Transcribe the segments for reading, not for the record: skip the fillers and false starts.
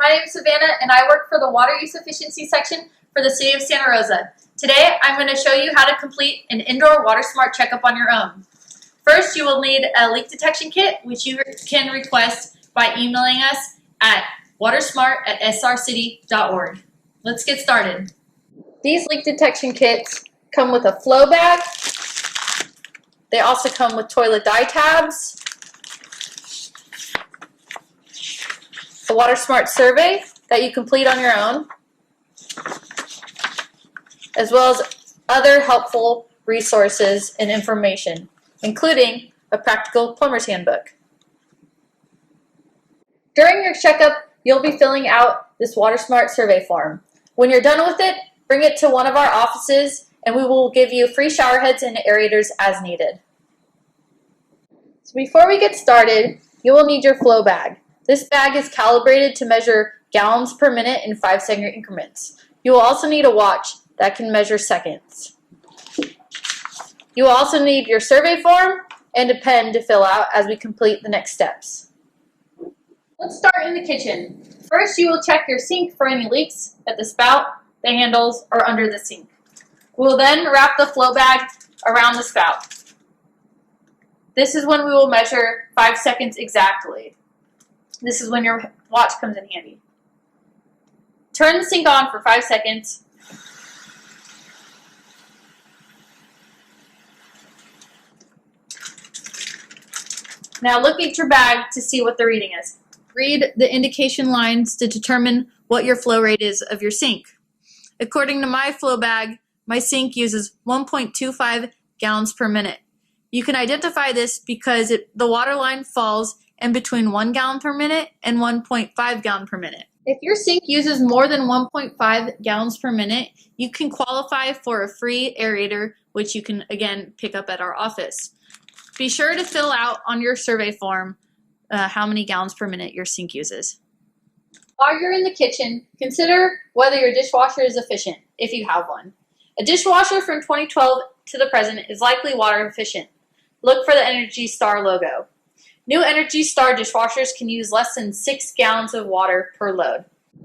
my name is Savannah and I work for the water use efficiency section for the City of Santa Rosa. Today I'm going to show you how to complete an indoor WaterSmart checkup on your own. First, you will need a leak detection kit, which you can request by emailing us at watersmart@srcity.org. Let's get started. These leak detection kits come with a flow bag. They also come with toilet dye tabs, a WaterSmart survey that you complete on your own, as well as other helpful resources and information, including a practical plumber's handbook. During your checkup, you'll be filling out this WaterSmart survey form. When you're done with it, bring it to one of our offices and we will give you free shower heads and aerators as needed. So before we get started, you will need your flow bag. This bag is calibrated to measure gallons per minute in 5-second increments. You will also need a watch that can measure seconds. You will also need your survey form and a pen to fill out as we complete the next steps. Let's start in the kitchen. First, you will check your sink for any leaks at the spout, the handles, or under the sink. We'll then wrap the flow bag around the spout. This is when we will measure 5 seconds exactly. This is when your watch comes in handy. Turn the sink on for 5 seconds. Now look at your bag to see what the reading is. Read the indication lines to determine what your flow rate is of your sink. According to my flow bag, my sink uses 1.25 gallons per minute. You can identify this because the water line falls in between 1 gallon per minute and 1.5 gallon per minute. If your sink uses more than 1.5 gallons per minute, you can qualify for a free aerator, which you can again pick up at our office. Be sure to fill out on your survey form how many gallons per minute your sink uses. While you're in the kitchen, consider whether your dishwasher is efficient, if you have one. A dishwasher from 2012 to the present is likely water efficient. Look for the Energy Star logo. New Energy Star dishwashers can use less than 6 gallons of water per load.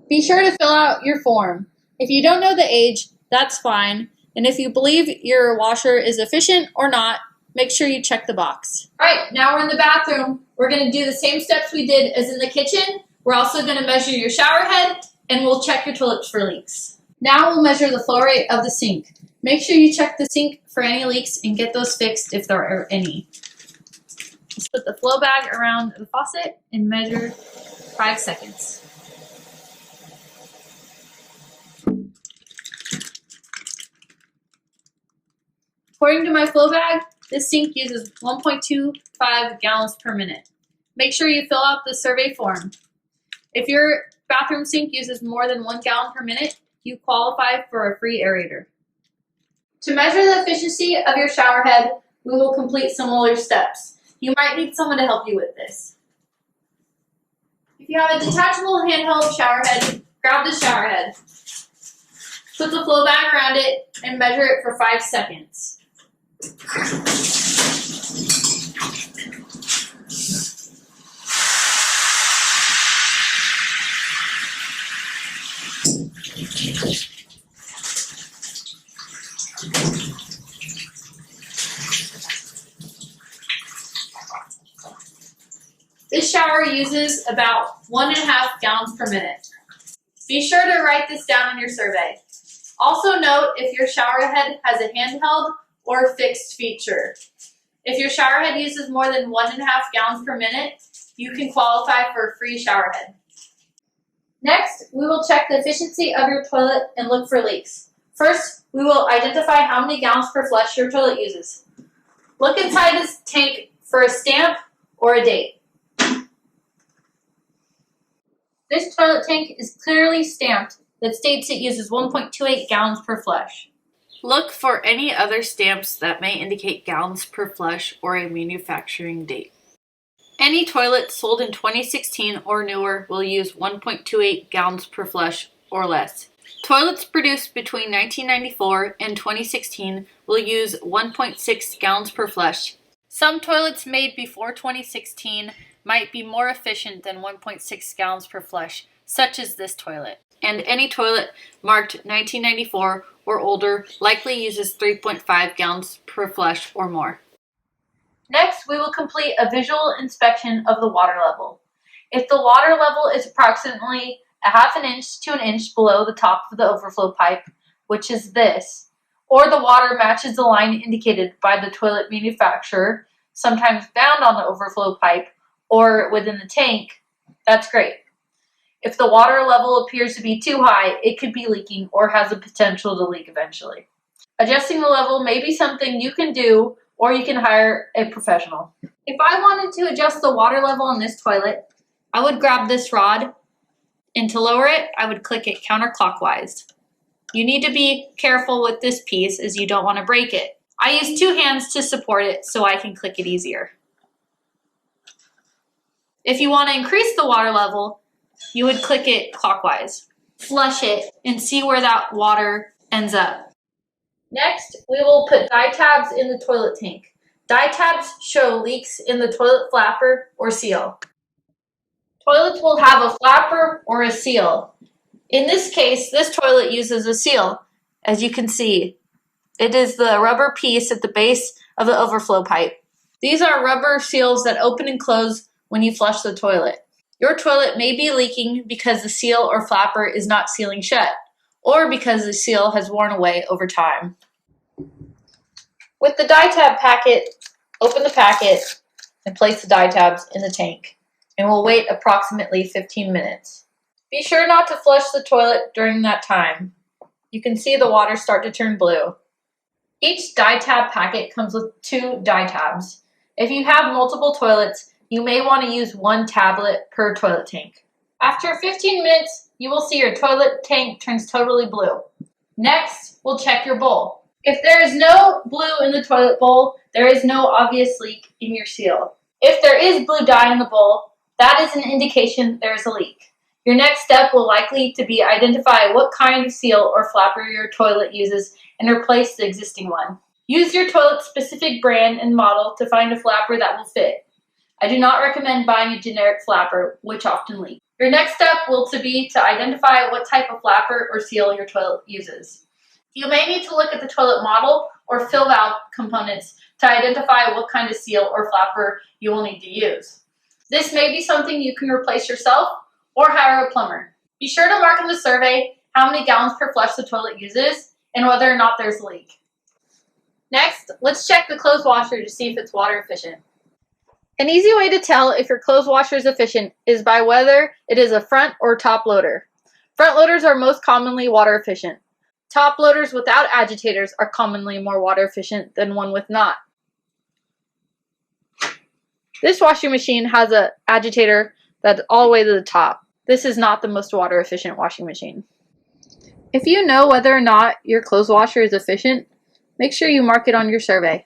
Be sure to fill out your form. If you don't know the age, that's fine. And if you believe your washer is efficient or not, make sure you check the box. All right, now we're in the bathroom. We're going to do the same steps we did as in the kitchen. We're also going to measure your shower head and we'll check your toilets for leaks. Now we'll measure the flow rate of the sink. Make sure you check the sink for any leaks and get those fixed if there are any. Let's put the flow bag around the faucet and measure 5 seconds. According to my flow bag, this sink uses 1.25 gallons per minute. Make sure you fill out the survey form. If your bathroom sink uses more than 1 gallon per minute, you qualify for a free aerator. To measure the efficiency of your shower head, we will complete similar steps. You might need someone to help you with this. If you have a detachable handheld shower head, grab the shower head. Put the flow bag around it and measure it for 5 seconds. This shower uses about 1.5 gallons per minute. Be sure to write this down on your survey. Also note if your shower head has a handheld or fixed feature. If your shower head uses more than 1.5 gallons per minute, you can qualify for a free shower head. Next, we will check the efficiency of your toilet and look for leaks. First, we will identify how many gallons per flush your toilet uses. Look inside this tank for a stamp or a date. This toilet tank is clearly stamped that states it uses 1.28 gallons per flush. Look for any other stamps that may indicate gallons per flush or a manufacturing date. Any toilet sold in 2016 or newer will use 1.28 gallons per flush or less. Toilets produced between 1994 and 2016 will use 1.6 gallons per flush. Some toilets made before 2016 might be more efficient than 1.6 gallons per flush, such as this toilet. And any toilet marked 1994 or older likely uses 3.5 gallons per flush or more. Next, we will complete a visual inspection of the water level. If the water level is approximately a half an inch to an inch below the top of the overflow pipe, which is this, or the water matches the line indicated by the toilet manufacturer, sometimes found on the overflow pipe or within the tank, that's great. If the water level appears to be too high, it could be leaking or has the potential to leak eventually. Adjusting the level may be something you can do, or you can hire a professional. If I wanted to adjust the water level in this toilet, I would grab this rod, and to lower it, I would click it counterclockwise. You need to be careful with this piece as you don't want to break it. I use 2 hands to support it so I can click it easier. If you want to increase the water level, you would click it clockwise. Flush it and see where that water ends up. Next, we will put dye tabs in the toilet tank. Dye tabs show leaks in the toilet flapper or seal. Toilets will have a flapper or a seal. In this case, this toilet uses a seal. As you can see, it is the rubber piece at the base of the overflow pipe. These are rubber seals that open and close when you flush the toilet. Your toilet may be leaking because the seal or flapper is not sealing shut, or because the seal has worn away over time. With the dye tab packet, open the packet and place the dye tabs in the tank, and we'll wait approximately 15 minutes. Be sure not to flush the toilet during that time. You can see the water start to turn blue. Each dye tab packet comes with 2 dye tabs. If you have multiple toilets, you may want to use 1 tablet per toilet tank. After 15 minutes, you will see your toilet tank turns totally blue. Next, we'll check your bowl. If there is no blue in the toilet bowl, there is no obvious leak in your seal. If there is blue dye in the bowl, that is an indication there is a leak. Your next step will likely to be identify what kind of seal or flapper your toilet uses and replace the existing one. Use your toilet's specific brand and model to find a flapper that will fit. I do not recommend buying a generic flapper, which often leaks. Your next step will be to identify what type of flapper or seal your toilet uses. You may need to look at the toilet model or fill valve components to identify what kind of seal or flapper you will need to use. This may be something you can replace yourself or hire a plumber. Be sure to mark in the survey how many gallons per flush the toilet uses and whether or not there's a leak. Next, let's check the clothes washer to see if it's water efficient. An easy way to tell if your clothes washer is efficient is by whether it is a front or top loader. Front loaders are most commonly water efficient. Top loaders without agitators are commonly more water efficient than one with not. This washing machine has an agitator that's all the way to the top. This is not the most water efficient washing machine. If you know whether or not your clothes washer is efficient, make sure you mark it on your survey.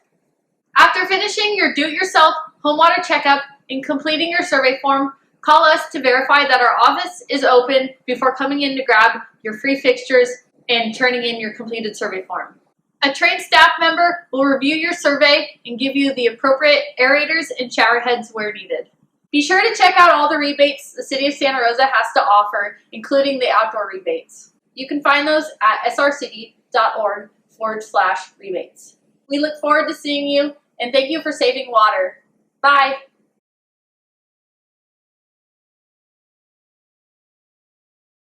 After finishing your do-it-yourself home water checkup and completing your survey form, call us to verify that our office is open before coming in to grab your free fixtures and turning in your completed survey form. A trained staff member will review your survey and give you the appropriate aerators and shower heads where needed. Be sure to check out all the rebates the City of Santa Rosa has to offer, including the outdoor rebates. You can find those at srcity.org/rebates. We look forward to seeing you, and thank you for saving water. Bye.